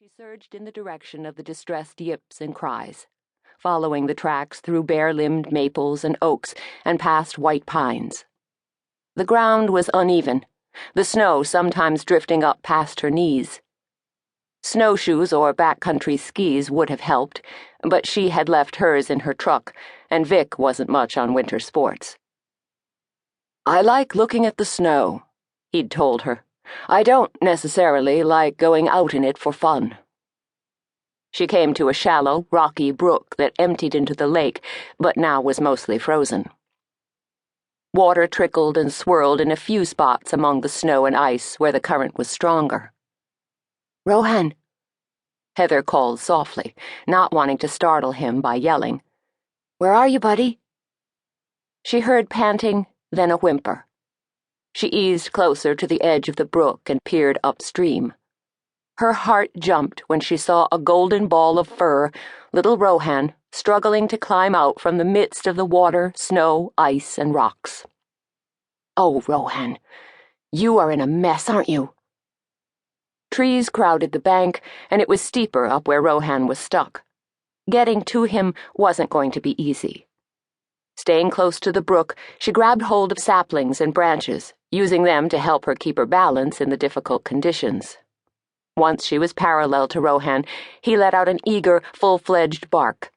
She surged in the direction of the distressed yips and cries, following the tracks through bare-limbed maples and oaks and past white pines. The ground was uneven, the snow sometimes drifting up past her knees. Snowshoes or backcountry skis would have helped, but she had left hers in her truck, and Vic wasn't much on winter sports. "I like looking at the snow," he'd told her. "I don't necessarily like going out in it for fun." She came to a shallow, rocky brook that emptied into the lake, but now was mostly frozen. Water trickled and swirled in a few spots among the snow and ice where the current was stronger. "Rohan," Heather called softly, not wanting to startle him by yelling. "Where are you, buddy?" She heard panting, then a whimper. She eased closer to the edge of the brook and peered upstream. Her heart jumped when she saw a golden ball of fur, little Rohan, struggling to climb out from the midst of the water, snow, ice, and rocks. "Oh, Rohan, you are in a mess, aren't you?" Trees crowded the bank, and it was steeper up where Rohan was stuck. Getting to him wasn't going to be easy. Staying close to the brook, she grabbed hold of saplings and branches, using them to help her keep her balance in the difficult conditions. Once she was parallel to Rohan, he let out an eager, full-fledged bark.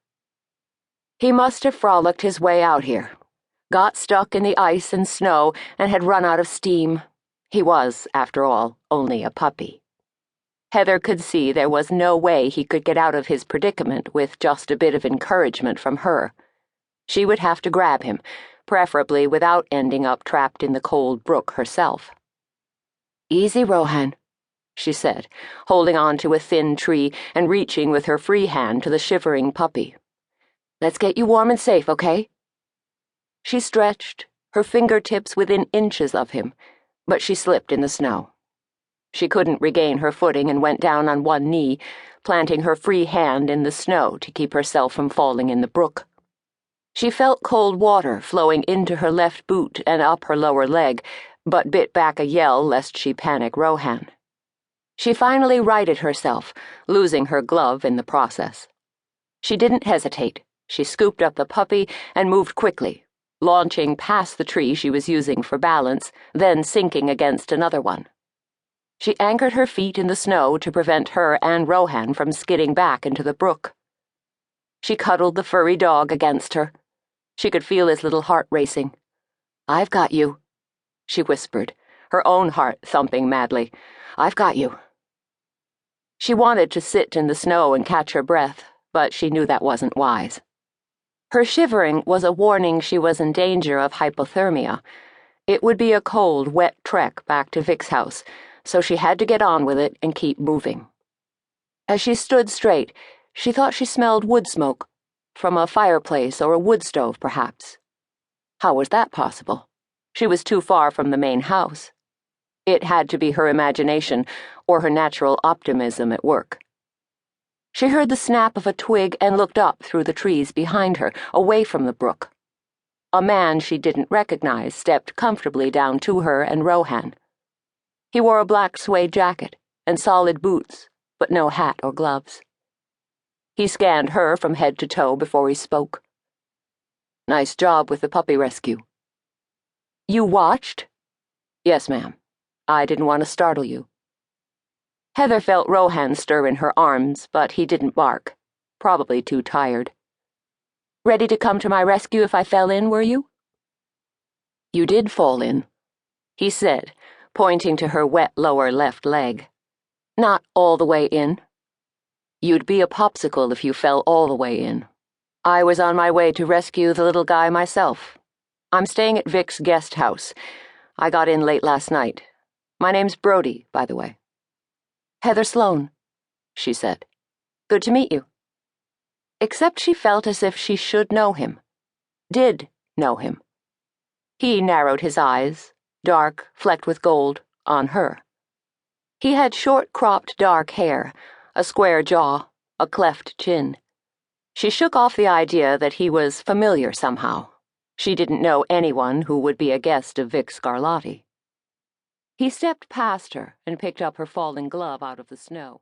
He must have frolicked his way out here, got stuck in the ice and snow, and had run out of steam. He was, after all, only a puppy. Heather could see there was no way he could get out of his predicament with just a bit of encouragement from her. She would have to grab him, preferably without ending up trapped in the cold brook herself. "Easy, Rohan," she said, holding on to a thin tree and reaching with her free hand to the shivering puppy. "Let's get you warm and safe, okay?" She stretched, her fingertips within inches of him, but she slipped in the snow. She couldn't regain her footing and went down on one knee, planting her free hand in the snow to keep herself from falling in the brook. She felt cold water flowing into her left boot and up her lower leg, but bit back a yell lest she panic Rohan. She finally righted herself, losing her glove in the process. She didn't hesitate. She scooped up the puppy and moved quickly, launching past the tree she was using for balance, then sinking against another one. She anchored her feet in the snow to prevent her and Rohan from skidding back into the brook. She cuddled the furry dog against her. She could feel his little heart racing. "I've got you," she whispered, her own heart thumping madly. "I've got you." She wanted to sit in the snow and catch her breath, but she knew that wasn't wise. Her shivering was a warning she was in danger of hypothermia. It would be a cold, wet trek back to Vic's house, so she had to get on with it and keep moving. As she stood straight, she thought she smelled wood smoke, from a fireplace or a wood stove, perhaps. How was that possible? She was too far from the main house. It had to be her imagination or her natural optimism at work. She heard the snap of a twig and looked up through the trees behind her, away from the brook. A man she didn't recognize stepped comfortably down to her and Rohan. He wore a black suede jacket and solid boots, but no hat or gloves. He scanned her from head to toe before he spoke. "Nice job with the puppy rescue." "You watched?" "Yes, ma'am. I didn't want to startle you." Heather felt Rohan stir in her arms, but he didn't bark, probably too tired. "Ready to come to my rescue if I fell in, were you?" "You did fall in," he said, pointing to her wet lower left leg. "Not all the way in. You'd be a popsicle if you fell all the way in. I was on my way to rescue the little guy myself. I'm staying at Vic's guest house. I got in late last night. My name's Brody, by the way." "Heather Sloan," she said. "Good to meet you." Except she felt as if she should know him. Did know him. He narrowed his eyes, dark, flecked with gold, on her. He had short-cropped dark hair, a square jaw, a cleft chin. She shook off the idea that he was familiar somehow. She didn't know anyone who would be a guest of Vic Scarlatti. He stepped past her and picked up her fallen glove out of the snow.